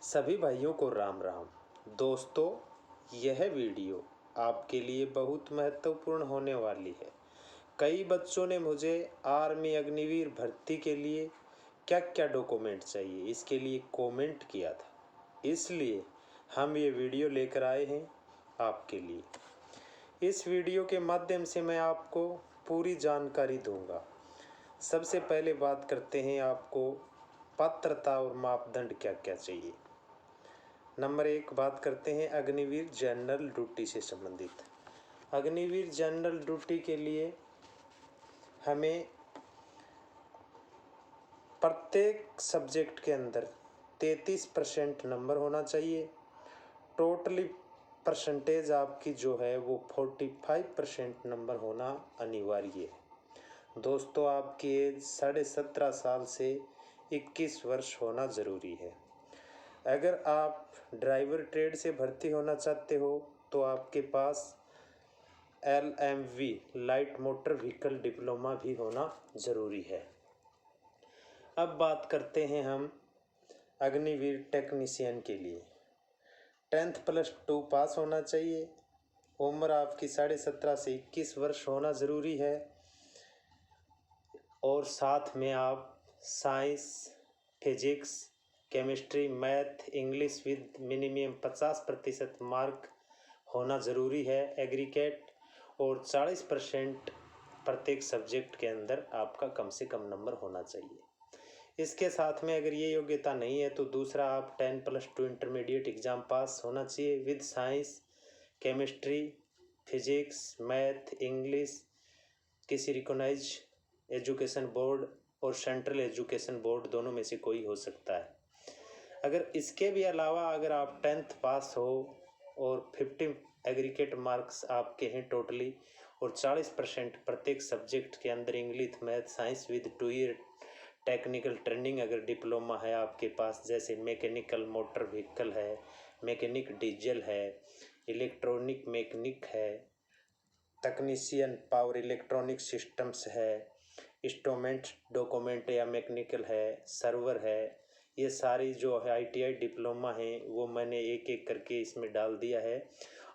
सभी भाइयों को राम राम। दोस्तों, यह वीडियो आपके लिए बहुत महत्वपूर्ण होने वाली है। कई बच्चों ने मुझे आर्मी अग्निवीर भर्ती के लिए क्या क्या डॉक्यूमेंट चाहिए इसके लिए कमेंट किया था, इसलिए हम ये वीडियो लेकर आए हैं आपके लिए। इस वीडियो के माध्यम से मैं आपको पूरी जानकारी दूंगा। सबसे पहले बात करते हैं आपको पात्रता और मापदंड क्या क्या चाहिए। नंबर 1 बात करते हैं अग्निवीर जनरल ड्यूटी से संबंधित। अग्निवीर जनरल ड्यूटी के लिए हमें प्रत्येक सब्जेक्ट के अंदर 33% नंबर होना चाहिए। टोटली परसेंटेज आपकी जो है वो 45% नंबर होना अनिवार्य है। दोस्तों, आपकी एज 17.5 साल से 21 वर्ष होना ज़रूरी है। अगर आप ड्राइवर ट्रेड से भर्ती होना चाहते हो तो आपके पास LMV light motor vehicle diploma भी होना ज़रूरी है। अब बात करते हैं हम अग्निवीर टेक्नीशियन के लिए। 10th+2 पास होना चाहिए। उम्र आपकी 17.5 से 21 वर्ष होना ज़रूरी है और साथ में आप science, physics, chemistry, math, English with minimum 50% mark होना ज़रूरी है। एग्रीगेट और 40% प्रत्येक सब्जेक्ट के अंदर आपका कम से कम नंबर होना चाहिए। इसके साथ में अगर ये योग्यता नहीं है तो दूसरा आप 10+2 इंटरमीडिएट एग्ज़ाम पास होना चाहिए with science, chemistry, physics, math, English, किसी रिकॉग्नाइज एजुकेशन बोर्ड और सेंट्रल एजुकेशन बोर्ड दोनों में से कोई हो सकता है। अगर इसके भी अलावा अगर आप 10th पास हो और 50 एग्रीगेट मार्क्स आपके हैं टोटली और 40% प्रत्येक सब्जेक्ट के अंदर English, math, science with 2 year technical training अगर डिप्लोमा है आपके पास, जैसे मैकेनिकल मोटर व्हीकल है, मैकेनिक डीजल है, इलेक्ट्रॉनिक मैकेनिक है, टेक्नीशियन पावर इलेक्ट्रॉनिक सिस्टम्स है, इंस्ट्रूमेंट डॉक्यूमेंट या मैकेनिकल है, सर्वर है, ये सारी जो है ITI डिप्लोमा है वो मैंने एक एक करके इसमें डाल दिया है।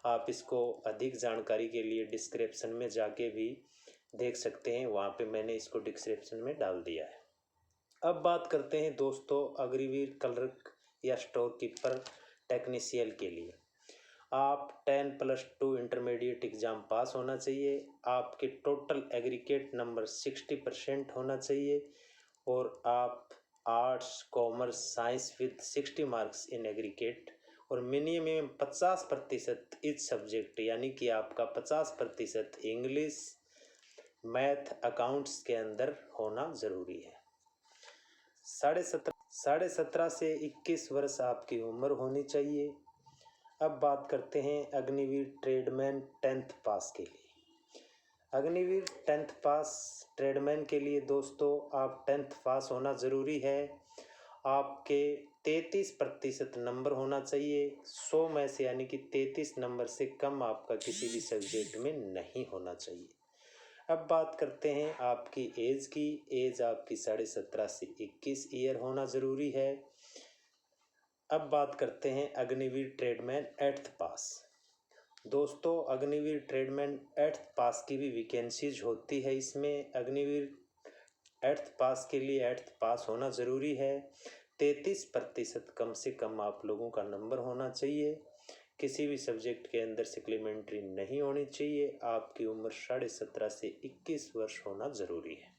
आप इसको अधिक जानकारी के लिए डिस्क्रिप्शन में जाके भी देख सकते हैं, वहाँ पे मैंने इसको डिस्क्रिप्शन में डाल दिया है। अब बात करते हैं दोस्तों अग्निवीर क्लर्क या स्टोर कीपर टेक्नीशियन के लिए। आप 10+2 इंटरमीडिएट एग्ज़ाम पास होना चाहिए। आपके टोटल एग्रीगेट नंबर 60% होना चाहिए और आप arts, commerce, science with 60 marks in aggregate और मिनिमम 50% इच सब्जेक्ट, यानी कि आपका 50% इंग्लिश, मैथ, अकाउंट्स के अंदर होना ज़रूरी है। 17.5 से 21 वर्ष आपकी उम्र होनी चाहिए। अब बात करते हैं अग्निवीर ट्रेडमैन 10th पास के लिए। अग्निवीर 10th पास ट्रेडमैन के लिए दोस्तों आप 10th पास होना ज़रूरी है। आपके 33% नंबर होना चाहिए 100 में से, यानी कि 33 नंबर से कम आपका किसी भी सब्जेक्ट में नहीं होना चाहिए। अब बात करते हैं आपकी एज की। एज आपकी 17.5 से 21 ईयर होना ज़रूरी है। अब बात करते हैं अग्निवीर ट्रेडमैन 8th पास। दोस्तों, अग्निवीर ट्रेडमैन 8th पास की भी वैकेंसीज होती है। इसमें अग्निवीर 8th पास के लिए 8th पास होना ज़रूरी है। 33% कम से कम आप लोगों का नंबर होना चाहिए। किसी भी सब्जेक्ट के अंदर सप्लीमेंट्री नहीं होनी चाहिए। आपकी उम्र 17.5 से 21 वर्ष होना ज़रूरी है।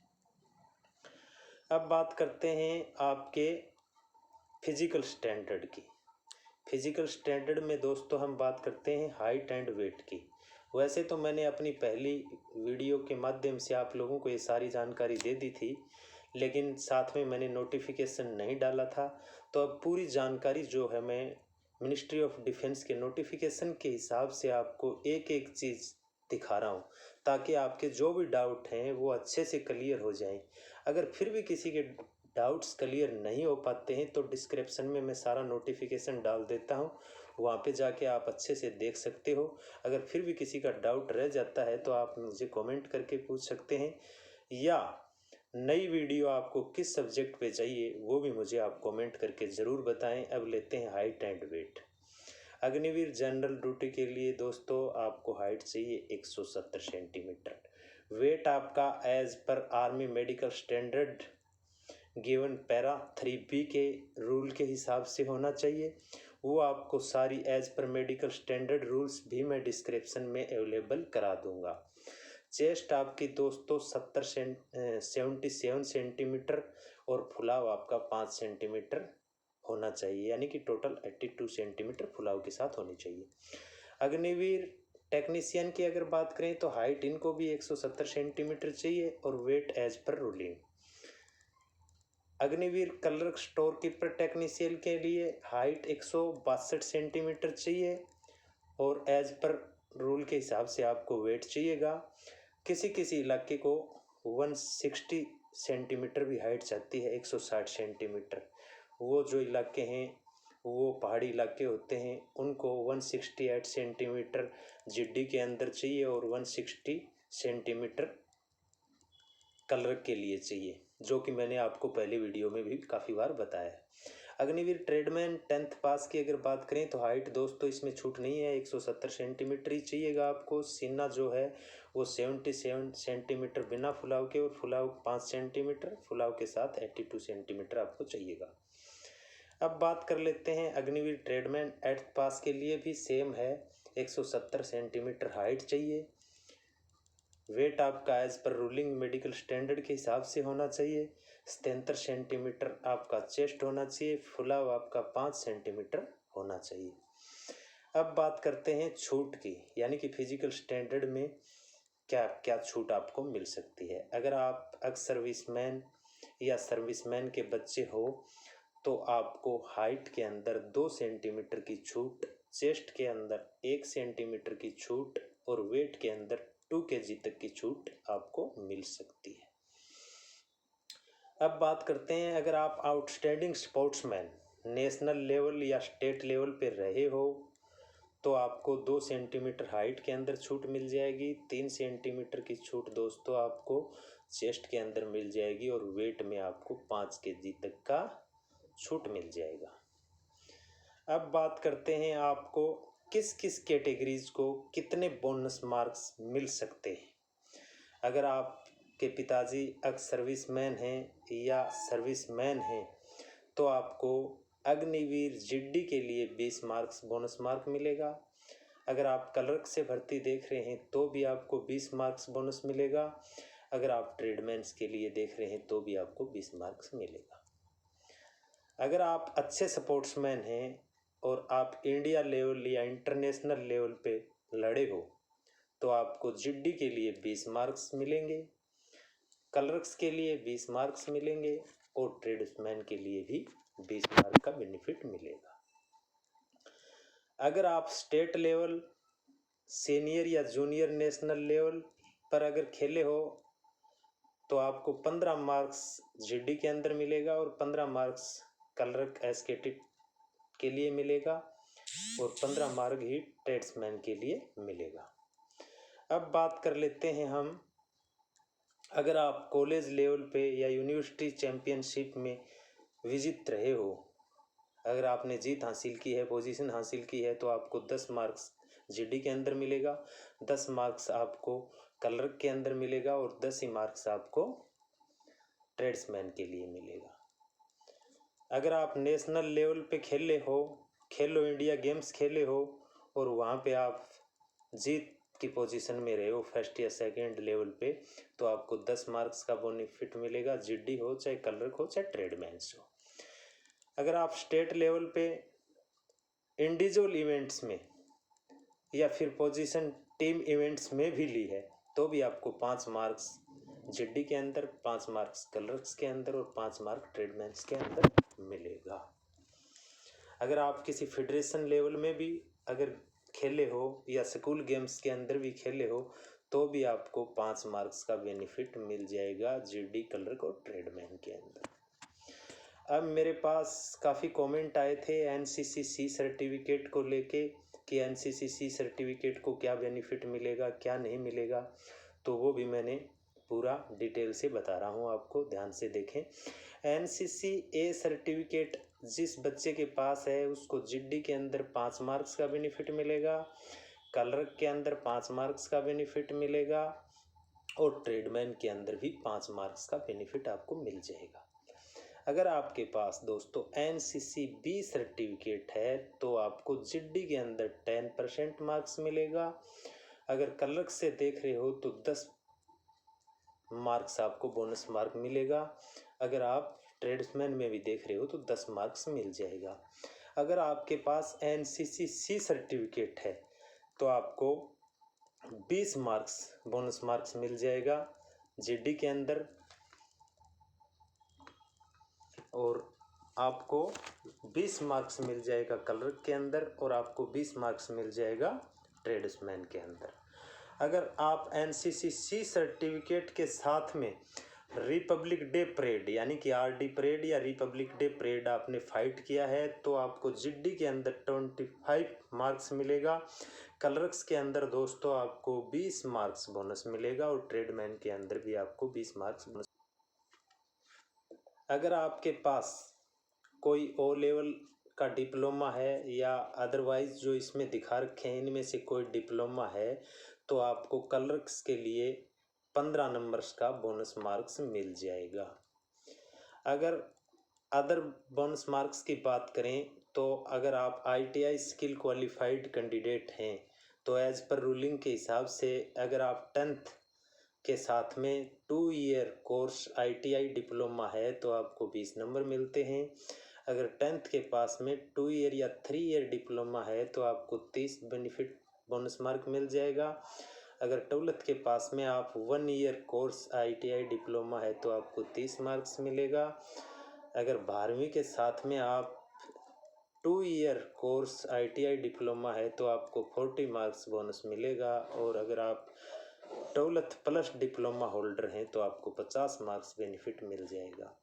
अब बात करते हैं आपके फिजिकल स्टैंडर्ड की। फिजिकल स्टैंडर्ड में दोस्तों हम बात करते हैं हाइट एंड वेट की। वैसे तो मैंने अपनी पहली वीडियो के माध्यम से आप लोगों को ये सारी जानकारी दे दी थी, लेकिन साथ में मैंने नोटिफिकेशन नहीं डाला था, तो अब पूरी जानकारी जो है मैं मिनिस्ट्री ऑफ डिफेंस के नोटिफिकेशन के हिसाब से आपको एक एक चीज़ दिखा रहा हूँ, ताकि आपके जो भी डाउट हैं वो अच्छे से क्लियर हो जाएं। अगर फिर भी किसी के डाउट्स क्लियर नहीं हो पाते हैं तो डिस्क्रिप्शन में मैं सारा नोटिफिकेशन डाल देता हूँ, वहाँ पे जाके आप अच्छे से देख सकते हो। अगर फिर भी किसी का डाउट रह जाता है तो आप मुझे कमेंट करके पूछ सकते हैं, या नई वीडियो आपको किस सब्जेक्ट पे चाहिए वो भी मुझे आप कमेंट करके ज़रूर बताएं। अब लेते हैं height and weight. Agniveer general duty के लिए दोस्तों आपको हाइट चाहिए 170 सेंटीमीटर। वेट आपका एज पर army medical standard given para 3B के रूल के हिसाब से होना चाहिए। वो आपको सारी as per medical standard rules भी मैं डिस्क्रिप्शन में अवेलेबल करा दूंगा। चेस्ट आपकी दोस्तों 77 सेंटीमीटर और फुलाव आपका 5 सेंटीमीटर होना चाहिए, यानी कि टोटल 82 सेंटीमीटर फुलाव के साथ होनी चाहिए। अग्निवीर टेक्नीशियन की अगर बात करें तो हाइट इनको भी 170 सेंटीमीटर चाहिए और वेट एज पर ruling. Agniveer clerk store keeper technician के लिए हाइट 162 सेंटीमीटर चाहिए और एज पर रूल के हिसाब से आपको वेट चाहिएगा। किसी किसी इलाके को 160 सेंटीमीटर भी हाइट चाहती है, 160 सेंटीमीटर। वो जो इलाके हैं वो पहाड़ी इलाके होते हैं, उनको 168 सेंटीमीटर जिड्डी के अंदर चाहिए और 160 सेंटीमीटर कलर के लिए चाहिए, जो कि मैंने आपको पहले वीडियो में भी काफ़ी बार बताया है। अग्निवीर ट्रेडमैन 10th पास की अगर बात करें तो हाइट दोस्तों इसमें छूट नहीं है, 170 सेंटीमीटर ही चाहिएगा आपको। सीना जो है वो 77 सेंटीमीटर बिना फुलाव के और फुलाव 5 सेंटीमीटर, फुलाव के साथ 82 सेंटीमीटर आपको चाहिएगा। अब बात कर लेते हैं अग्निवीर ट्रेडमैन 8th पास के लिए भी सेम है, 170 सेंटीमीटर हाइट चाहिए। वेट आपका एज पर रूलिंग मेडिकल स्टैंडर्ड के हिसाब से होना चाहिए। 77 सेंटीमीटर आपका चेस्ट होना चाहिए, फुलाव आपका 5 सेंटीमीटर होना चाहिए। अब बात करते हैं छूट की, यानी कि फिजिकल स्टैंडर्ड में क्या क्या छूट आपको मिल सकती है। अगर आप एक्स सर्विसमैन या सर्विसमैन के बच्चे हो तो आपको हाइट के अंदर 2 सेंटीमीटर की छूट, चेस्ट के अंदर 1 सेंटीमीटर की छूट और वेट के अंदर 2 kg तक की छूट आपको मिल सकती है। अब बात करते हैं अगर आप आउटस्टैंडिंग स्पोर्ट्समैन नेशनल लेवल या स्टेट लेवल पे रहे हो तो आपको 2 सेंटीमीटर हाइट के अंदर छूट मिल जाएगी। 3 सेंटीमीटर की छूट दोस्तों आपको चेस्ट के अंदर मिल जाएगी और वेट में आपको 5 kg तक का छूट मिल जाएगा। अब बात करते हैं आपको किस किस कैटेगरीज को कितने बोनस मार्क्स मिल सकते हैं। अगर आपके पिताजी एक्स सर्विसमैन हैं या सर्विसमैन हैं तो आपको अग्निवीर जिड्डी के लिए 20 मार्क्स बोनस मार्क मिलेगा। अगर आप क्लर्क से भर्ती देख रहे हैं तो भी आपको 20 मार्क्स बोनस मिलेगा। अगर आप ट्रेडमैन्स के लिए देख रहे हैं तो भी आपको 20 मार्क्स मिलेगा। अगर आप अच्छे स्पोर्ट्समैन हैं और आप इंडिया लेवल या इंटरनेशनल लेवल पे लड़े हो तो आपको जिड्डी के लिए 20 मार्क्स मिलेंगे, क्लर्क्स के लिए 20 मार्क्स मिलेंगे और ट्रेड्समैन के लिए भी 20 मार्क का बेनिफिट मिलेगा। अगर आप स्टेट लेवल, सीनियर या जूनियर नेशनल लेवल पर अगर खेले हो तो आपको 15 मार्क्स जिड्डी के अंदर मिलेगा और 15 मार्क्स क्लर्क एसकेटी के लिए मिलेगा और 15 मार्क ही ट्रेड्समैन के लिए मिलेगा। अब बात कर लेते हैं हम, अगर आप कॉलेज लेवल पे या यूनिवर्सिटी चैम्पियनशिप में विजित रहे हो, अगर आपने जीत हासिल की है, पोजीशन हासिल की है तो आपको 10 मार्क्स जीडी के अंदर मिलेगा, 10 मार्क्स आपको क्लर्क के अंदर मिलेगा और 10 ही मार्क्स आपको ट्रेड्समैन के लिए मिलेगा। अगर आप नेशनल लेवल पे खेले हो, खेलो इंडिया गेम्स खेले हो और वहाँ पे आप जीत की पोजीशन में रहे हो फर्स्ट या सेकंड लेवल पे तो आपको 10 मार्क्स का बेनिफिट मिलेगा, जीडी हो चाहे क्लर्क हो चाहे ट्रेडमैन्स हो। अगर आप स्टेट लेवल पे इंडिविजुअल इवेंट्स में या फिर पोजीशन टीम इवेंट्स में भी ली है तो भी आपको 5 मार्क्स जीडी के अंदर, 5 मार्क्स क्लर्क्स के अंदर और 5 मार्क ट्रेडमैन्स के अंदर मिलेगा। अगर आप किसी फेडरेशन लेवल में भी अगर खेले हो या स्कूल गेम्स के अंदर भी खेले हो तो भी आपको 5 मार्क्स का बेनिफिट मिल जाएगा जीडी, क्लर्क और ट्रेडमैन के अंदर। अब मेरे पास काफ़ी कमेंट आए थे एनसीसीसी सर्टिफिकेट को लेके कि एनसीसीसी सर्टिफिकेट को क्या बेनिफिट मिलेगा, क्या नहीं मिलेगा, तो वो भी मैंने पूरा डिटेल से बता रहा हूँ आपको, ध्यान से देखें। एनसीसी ए सर्टिफिकेट जिस बच्चे के पास है उसको जीडी के अंदर 5 मार्क्स का बेनिफिट मिलेगा, कलर्क के अंदर 5 मार्क्स का बेनिफिट मिलेगा और ट्रेडमैन के अंदर भी 5 मार्क्स का बेनिफिट आपको मिल जाएगा। अगर आपके पास दोस्तों एनसीसी बी सर्टिफिकेट है तो आपको जीडी के अंदर 10% मार्क्स मिलेगा। अगर कलर्क से देख रहे हो तो 10 मार्क्स आपको बोनस मार्क मिलेगा। अगर आप ट्रेड्समैन में भी देख रहे हो तो 10 मार्क्स मिल जाएगा। अगर आपके पास एनसीसी सी सर्टिफिकेट है तो आपको 20 मार्क्स बोनस मार्क्स मिल जाएगा जीडी के अंदर, और आपको 20 मार्क्स मिल जाएगा कलर्क के अंदर, और आपको 20 मार्क्स मिल जाएगा ट्रेड्समैन के अंदर। अगर आप एनसीसी सी सर्टिफिकेट के साथ में रिपब्लिक डे परेड यानी कि आरडी परेड या रिपब्लिक डे परेड आपने फाइट किया है तो आपको जीडी के अंदर 25 मार्क्स मिलेगा, कलर्क्स के अंदर दोस्तों आपको 20 मार्क्स बोनस मिलेगा और ट्रेडमैन के अंदर भी आपको 20 मार्क्स बोनस। अगर आपके पास कोई ओ लेवल का डिप्लोमा है या अदरवाइज जो इसमें दिखा रखे हैं इनमें से कोई डिप्लोमा है तो आपको कलर्क्स के लिए 15 नंबर्स का बोनस मार्क्स मिल जाएगा। अगर अदर बोनस मार्क्स की बात करें तो अगर आप आईटीआई स्किल क्वालिफाइड कैंडिडेट हैं तो एज पर रूलिंग के हिसाब से अगर आप 10th के साथ में 2 ईयर कोर्स आईटीआई डिप्लोमा है तो आपको 20 नंबर मिलते हैं। अगर 10th के पास में 2 ईयर या 3 ईयर डिप्लोमा है तो आपको 30 बेनिफिट बोनस मार्क मिल जाएगा। अगर 12th के पास में आप 1 ईयर कोर्स आईटीआई डिप्लोमा है तो आपको 30 मार्क्स मिलेगा। अगर 12वीं के साथ में आप 2 ईयर कोर्स आईटीआई डिप्लोमा है तो आपको 40 मार्क्स बोनस मिलेगा, और अगर आप 12th प्लस डिप्लोमा होल्डर हैं तो आपको 50 मार्क्स बेनिफिट मिल जाएगा।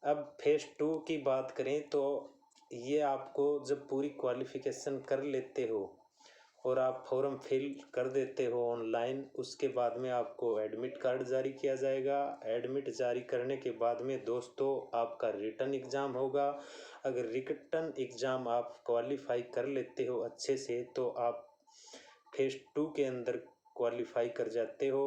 अब फेज 2 की बात करें तो ये आपको जब पूरी क्वालिफिकेशन कर लेते हो और आप फॉर्म फिल कर देते हो ऑनलाइन, उसके बाद में आपको एडमिट कार्ड जारी किया जाएगा। एडमिट जारी करने के बाद में दोस्तों आपका रिटन एग्ज़ाम होगा। अगर रिटन एग्ज़ाम आप क्वालिफाई कर लेते हो अच्छे से तो आप फेज 2 के अंदर क्वालिफाई कर जाते हो।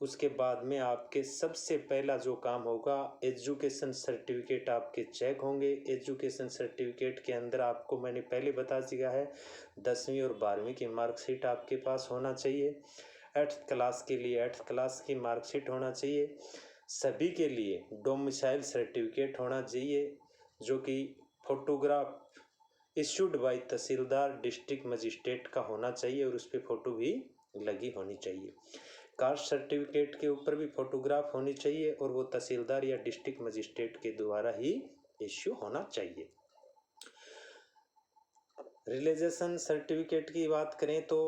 उसके बाद में आपके सबसे पहला जो काम होगा एजुकेशन सर्टिफिकेट आपके चेक होंगे। एजुकेशन सर्टिफिकेट के अंदर आपको मैंने पहले बता दिया है 10वीं और 12वीं की मार्कशीट आपके पास होना चाहिए। 8th क्लास के लिए 8th क्लास की मार्कशीट होना चाहिए। सभी के लिए डोमिसाइल सर्टिफिकेट होना चाहिए जो कि photograph issued by tehsildar district magistrate का होना चाहिए और उस पर फ़ोटो भी लगी होनी चाहिए। कास्ट सर्टिफिकेट के ऊपर भी फोटोग्राफ होनी चाहिए और वो तहसीलदार या डिस्ट्रिक्ट मजिस्ट्रेट के द्वारा ही इश्यू होना चाहिए। रिलीजन सर्टिफिकेट की बात करें तो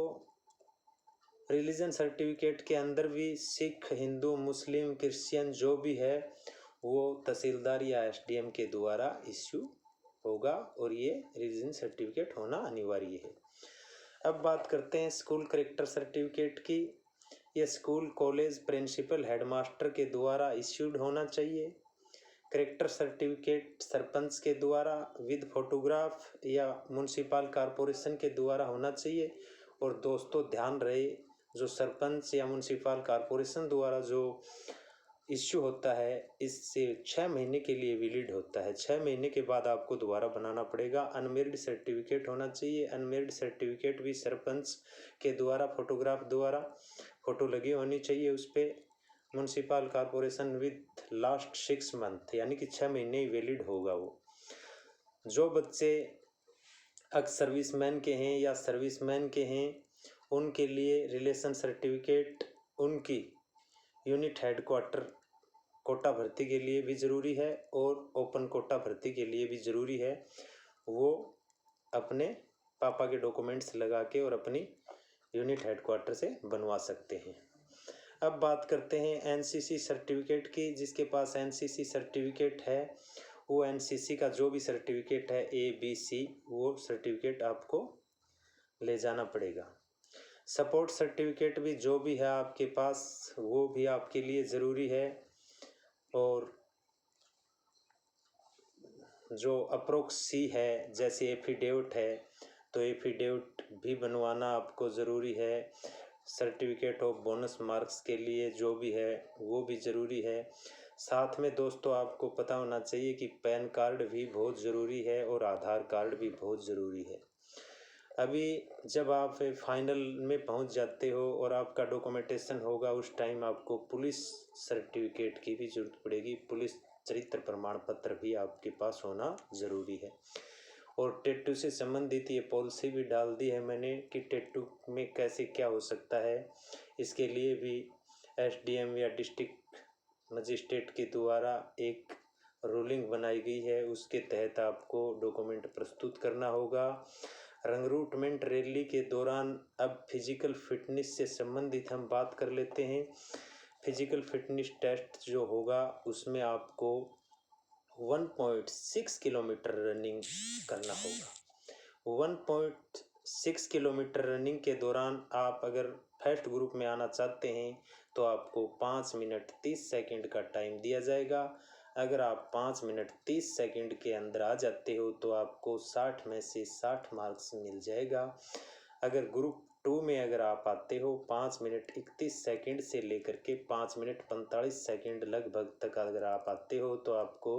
रिलीजन सर्टिफिकेट के अंदर भी सिख, हिंदू, मुस्लिम, क्रिश्चियन जो भी है वो तहसीलदार या एसडीएम के द्वारा इश्यू होगा और ये रिलीजन सर्टिफिकेट होना अनिवार्य है। अब बात करते हैं स्कूल करेक्टर सर्टिफिकेट की। यह स्कूल, कॉलेज, प्रिंसिपल, हेडमास्टर के द्वारा इश्यूड होना चाहिए। करेक्टर सर्टिफिकेट सरपंच के द्वारा विद फोटोग्राफ या म्यूनसिपल कॉरपोरेशन के द्वारा होना चाहिए। और दोस्तों ध्यान रहे जो सरपंच या म्यूनसिपल कॉरपोरेशन द्वारा जो इश्यू होता है इससे 6 महीने के लिए वैलिड होता है। 6 महीने के बाद आपको दोबारा बनाना पड़ेगा। अनमेरिड सर्टिफिकेट होना चाहिए। अनमेरिड सर्टिफिकेट भी सरपंच के द्वारा फोटोग्राफ द्वारा फ़ोटो लगी होनी चाहिए उस पर। Municipal corporation with last 6 month यानी कि 6 महीने वैलिड होगा वो। जो बच्चे एक्स सर्विसमैन के हैं या सर्विसमैन के हैं उनके लिए रिलेशन सर्टिफिकेट उनकी यूनिट हेडक्वार्टर कोटा भर्ती के लिए भी ज़रूरी है और ओपन कोटा भर्ती के लिए भी ज़रूरी है। वो अपने पापा के डॉक्यूमेंट्स लगा के और अपनी यूनिट हेडक्वार्टर से बनवा सकते हैं। अब बात करते हैं एनसीसी सर्टिफिकेट की। जिसके पास एनसीसी सर्टिफिकेट है वो एनसीसी का जो भी सर्टिफिकेट है ABC वो सर्टिफिकेट आपको ले जाना पड़ेगा। सपोर्ट सर्टिफिकेट भी जो भी है आपके पास वो भी आपके लिए ज़रूरी है। और जो अप्रोक्स सी है जैसे एफिडेविट है तो एफिडेविट भी बनवाना आपको ज़रूरी है। सर्टिफिकेट ऑफ बोनस मार्क्स के लिए जो भी है वो भी ज़रूरी है। साथ में दोस्तों आपको पता होना चाहिए कि पैन कार्ड भी बहुत ज़रूरी है और आधार कार्ड भी बहुत ज़रूरी है। अभी जब आप फाइनल में पहुंच जाते हो और आपका डॉक्यूमेंटेशन होगा उस टाइम आपको पुलिस सर्टिफिकेट की भी ज़रूरत पड़ेगी। पुलिस चरित्र प्रमाण पत्र भी आपके पास होना ज़रूरी है। और टैटू से संबंधित ये पॉलिसी भी डाल दी है मैंने कि टैटू में कैसे क्या हो सकता है। इसके लिए भी एसडीएम या डिस्ट्रिक्ट मजिस्ट्रेट के द्वारा एक रूलिंग बनाई गई है, उसके तहत आपको डॉक्यूमेंट प्रस्तुत करना होगा। रिक्रूटमेंट रैली के दौरान अब फिजिकल फिटनेस से संबंधित हम बात कर लेते हैं। फिजिकल फिटनेस टेस्ट जो होगा उसमें आपको 1.6 किलोमीटर रनिंग करना होगा। 1.6 किलोमीटर रनिंग के दौरान आप अगर फर्स्ट ग्रुप में आना चाहते हैं तो आपको 5 मिनट 30 सेकंड का टाइम दिया जाएगा। अगर आप 5 मिनट 30 सेकंड के अंदर आ जाते हो तो आपको 60 में से 60 मार्क्स मिल जाएगा। अगर ग्रुप 2 में अगर आप आते हो 5 मिनट 31 सेकंड से लेकर के 5 मिनट 45 सेकंड लगभग तक अगर आप आते हो तो आपको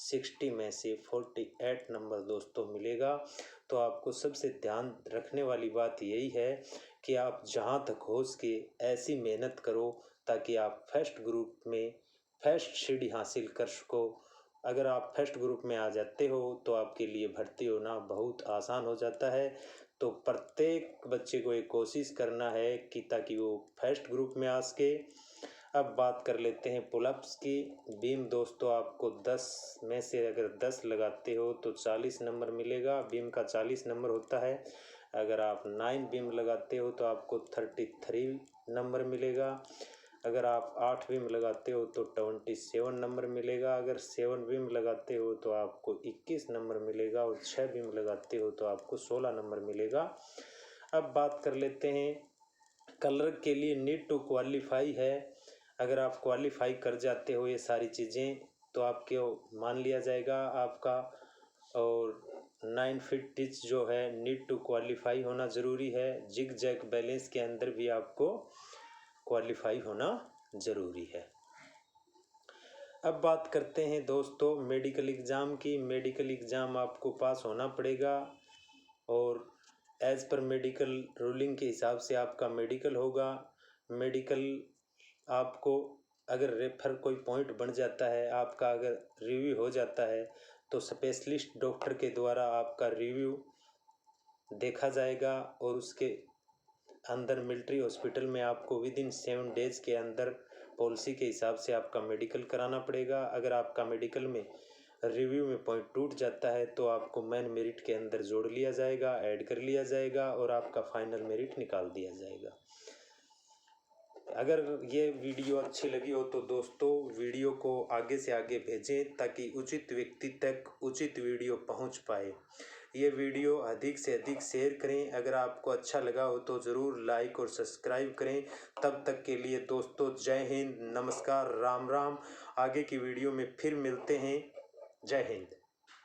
60 में से 48 नंबर दोस्तों मिलेगा। तो आपको सबसे ध्यान रखने वाली बात यही है कि आप जहाँ तक हो सके ऐसी मेहनत करो ताकि आप फर्स्ट ग्रुप में फर्स्ट सीढ़ी हासिल कर सको। अगर आप फर्स्ट ग्रुप में आ जाते हो तो आपके लिए भर्ती होना बहुत आसान हो जाता है। तो प्रत्येक बच्चे को एक कोशिश करना है कि ताकि वो फर्स्ट ग्रुप में आ सके। अब बात कर लेते हैं पुलअप्स की। बीम दोस्तों आपको 10 में से अगर 10 लगाते हो तो 40 नंबर मिलेगा। बीम का 40 नंबर होता है। अगर आप 9 बीम लगाते हो तो आपको 33 नंबर मिलेगा। अगर आप 8 बीम लगाते हो तो 27 नंबर मिलेगा। अगर 7 बीम लगाते हो तो आपको 21 नंबर मिलेगा और 6 बीम लगाते हो तो आपको 16 नंबर मिलेगा। अब बात कर लेते हैं कलर के लिए नीड टू क्वालिफाई है। अगर आप क्वालिफाई कर जाते हो ये सारी चीज़ें तो आपके मान लिया जाएगा आपका। और 9 फीट टिच जो है नीड टू क्वालिफाई होना ज़रूरी है। जिग जैग बैलेंस के अंदर भी आपको क्वालिफाई होना ज़रूरी है। अब बात करते हैं दोस्तों मेडिकल एग्ज़ाम की। मेडिकल एग्ज़ाम आपको पास होना पड़ेगा और एज़ पर मेडिकल रूलिंग के हिसाब से आपका मेडिकल होगा। मेडिकल आपको अगर रेफर कोई पॉइंट बन जाता है, आपका अगर रिव्यू हो जाता है तो स्पेशलिस्ट डॉक्टर के द्वारा आपका रिव्यू देखा जाएगा और उसके अंदर मिलिट्री हॉस्पिटल में आपको विदिन 7 डेज के अंदर पॉलिसी के हिसाब से आपका मेडिकल कराना पड़ेगा। अगर आपका मेडिकल में रिव्यू में पॉइंट टूट जाता है तो आपको मेन मेरिट के अंदर जोड़ लिया जाएगा, ऐड कर लिया जाएगा और आपका फाइनल मेरिट निकाल दिया जाएगा। अगर ये वीडियो अच्छी लगी हो तो दोस्तों वीडियो को आगे से आगे भेजें ताकि उचित व्यक्ति तक उचित वीडियो पहुंच पाए। ये वीडियो अधिक से अधिक शेयर करें। अगर आपको अच्छा लगा हो तो ज़रूर लाइक और सब्सक्राइब करें। तब तक के लिए दोस्तों जय हिंद, नमस्कार, राम राम। आगे की वीडियो में फिर मिलते हैं। जय हिंद।